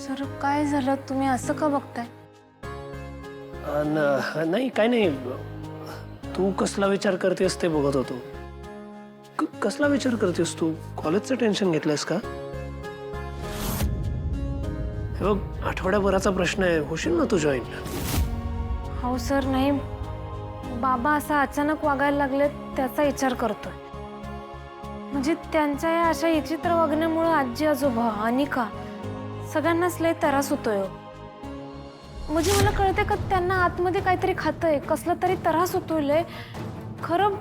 Sir काय झालं, तुम्ही असं का बघताय? नाही काय नाही, तू कसला विचार करतेस ते बघत होतो. कसला विचार करतेस तू? कॉलेजचं टेन्शन घेतलंस का? हे बघ, आठवड्याभराचा प्रश्न आहे, होशील ना तू जॉईन? हो सर, नाही बाबा असा अचानक वागायला लागले त्याचा विचार करतोय. म्हणजे त्यांच्या या अशा विचित्र वागण्यामुळे आजी आजोबा अनिका सगळ्यांनाच लय त्रास होतोय. म्हणजे मला कळते का त्यांना आतमध्ये काहीतरी खातंय, कसला तरी त्रास होतोय लय. खरं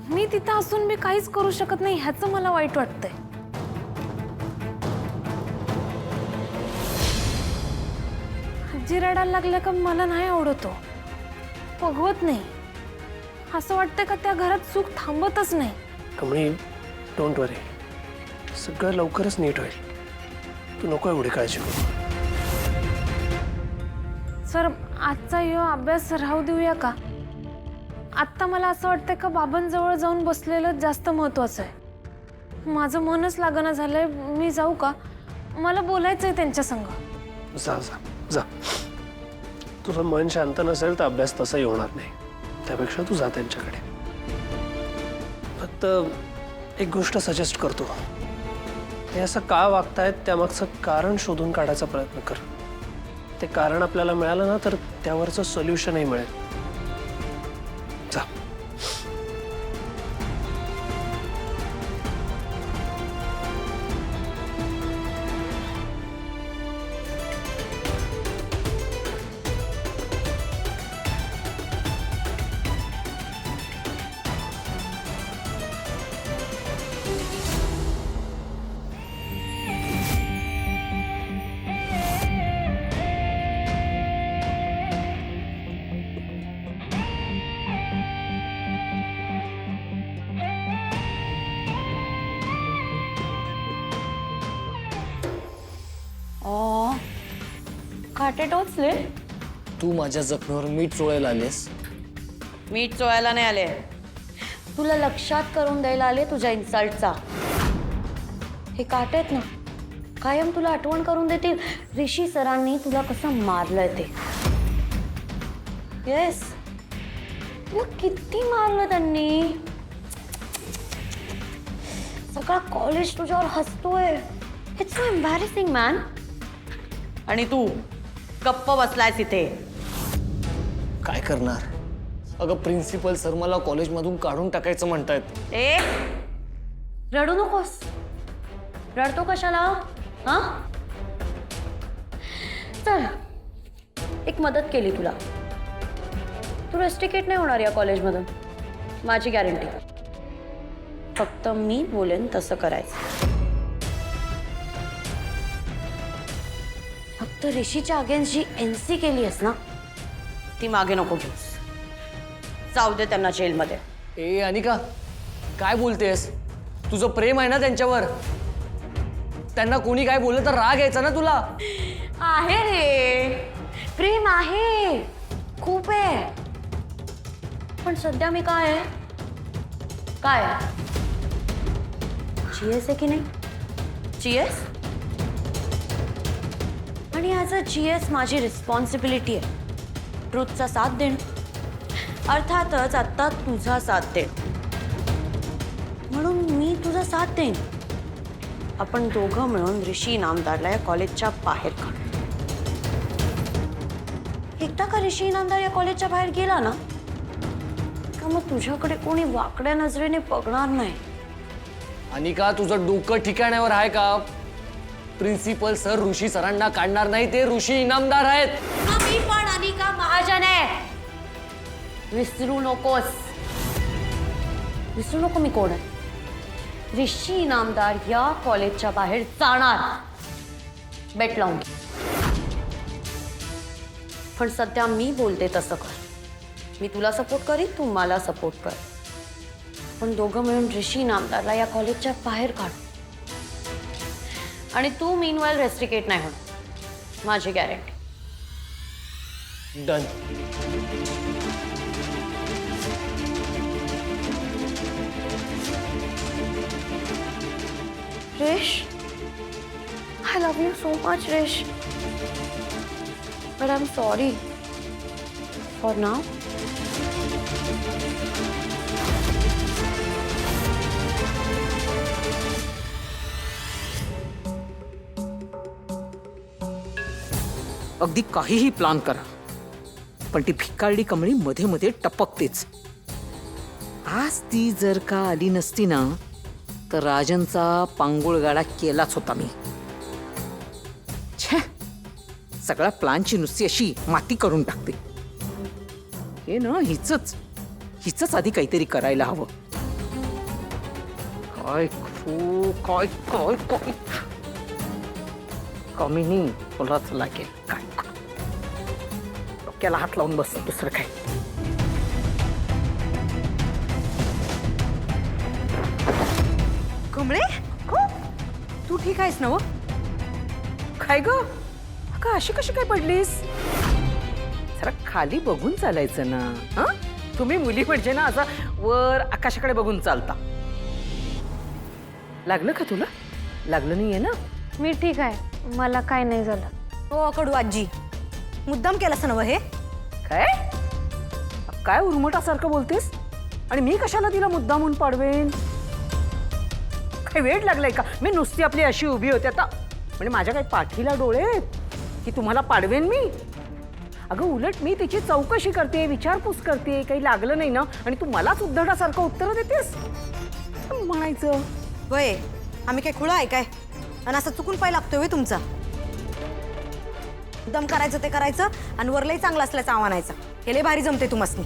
मी तिथं असून मी काहीच करू शकत नाही ह्याचं मला वाईट वाटतंय. आजी रडायला लागल्या का मला नाही आवडतो, पगवत नाही. असं वाटतंय का त्या घरात सुख थांबतच नाही. कमळी, डोंट वरी, सगळं लवकरच नीट होईल. तू नको एवढी काळजी करू. सर आजचा यो अभ्यास राहू देऊया का? आत्ता मला असं वाटतंय का बाबांजवळ जाऊन बसलेलं जास्त महत्वाचं आहे. माझं मनच लागणं झालंय. मी जाऊ का? मला बोलायचंय त्यांच्या संग. जा जा जा. तुझं मन शांत नसेल तर अभ्यास तसाही होणार नाही. त्यापेक्षा तू जा त्यांच्याकडे. फक्त एक गोष्ट सजेस्ट करतो, हे असं का वागतायत त्यामागचं कारण शोधून काढायचा प्रयत्न कर. ते कारण आपल्याला मिळालं ना तर त्यावरचं सोल्युशनही मिळेल. जा. काटे टोचले? तू माझ्या जखमेवर मीठ चोळायला आलेस? मीठ चोळायला नाही आले, तुला लक्षात करून द्यायला आले तुझ्या इन्सल्टचा. हे काटे आहेत ना, कायम तुला आठवण करून देतील ऋषी सरांनी तुला कसं मारलंय ते. येस, तुला किती मारलं त्यांनी. सगळा कॉलेज तुझ्यावर हसतोय. It's so embarrassing man. आणि तू गप्प बसलायस इथे. काय करणार? अगं प्रिन्सिपल सर मला कॉलेजमधून काढून टाकायचं म्हणतायत. ए, रडू नकोस. रडतो कशाला? हा, चल एक मदत केली तुला. तू रस्टिकेट नाही होणार या कॉलेजमधून, माझी गॅरंटी. फक्त मी बोलेन तसं करायचं. फक्त ऋषीच्या अगेन्स्ट जी NC केली आहेस ना, ती मागे नको घेऊस. जाऊ दे त्यांना जेलमध्ये. ए अनिका, काय बोलतेस? तुझं प्रेम आहे ना त्यांच्यावर. त्यांना कोणी काय बोललं तर राग यायचा ना तुला. आहे रे, प्रेम आहे, खूप आहे. पण सध्या मी काय आहे? काय GS आहे की नाही? GS. आणि ॲज अ GS माझी रिस्पॉन्सिबिलिटी आहे ट्रूथचा साथ देणं. अर्थातच आत्ता तुझा साथ दे, म्हणून मी तुझा साथ देईन. आपण दोघं मिळून ऋषी इनामदारला या कॉलेजच्या बाहेर काढू. एकदा का ऋषी इनामदार या कॉलेजच्या बाहेर गेला ना, तर मग तुझ्याकडे कोणी वाकड्या नजरेने बघणार नाही. अनिका, तुझं डोकं ठिकाण्यावर आहे का? प्रिन्सिपल सर ऋषी सरांना काढणार नाही, ते ऋषी इनामदार आहेत. मी पण अनिका महाजन आहे. विसरू नकोस. विसरू नको मी कोण आहे. ऋषी इनामदार या कॉलेजच्या बाहेर जाणार. बेट लावून घे. पण सध्या मी बोलते तसं कर. मी तुला सपोर्ट करीन, तू मला सपोर्ट कर. पण दोघं मिळून ऋषी इनामदारला या कॉलेजच्या बाहेर काढू. आणि तू मीनवाईल रेस्ट्रिकेट नाही होणार, माझी guarantee. Done. Rish, I love you so much, Rish. But I'm sorry. For now. अगदी काहीही प्लान करा, पण ती भिकारडी कमळी मध्ये मध्ये टपकतेच. आज ती जर का आली नसती ना, तर राजनचा पांगुळगाडा केलाच होता मी. छे, सगळ्या प्लानची नुसती अशी माती करून टाकते. हे ना हिचंच आधी काहीतरी करायला हवं. काय काय काय काय कमीनी तुलाच लागेल. काय डोक्याला हात लावून बस, दुसरं काय. कमळे, तू ठीक आहेस ना? काय ग, का अशी कशी काय पडलीस? जरा खाली बघून चालायचं ना. हा, तुम्ही मुली म्हणजे ना असं वर आकाशाकडे बघून चालता. लागलं का तुला? लागलं नाहीये ना? मी ठीक आहे, मला काय नाही झालं. हो कडू आजी, मुद्दाम केलंस ना हे? काय काय उर्मटासारखं बोलतेस? आणि मी कशाला तिला मुद्दामून पाडवेन? काय वेळ लागलाय का? मी नुसती आपली अशी उभी होते आता, म्हणजे माझ्या काही पाठीला डोळे आहेत की तुम्हाला पाडवेन मी? अगं उलट मी तिची चौकशी करते, विचारपूस करते, काही लागलं नाही ना, आणि तू मलाच उद्धटासारखं उत्तर देतेस. म्हणायचं वय आम्ही काय खुळं आहे काय? आणि असं चुकून पाय लागतोय होय तुमचा? मुद्दाम करायचं ते करायचं आणि वरलंही चांगलं असल्याचं आव्हानायचं. हे लय भारी जमते तुम्हासनी.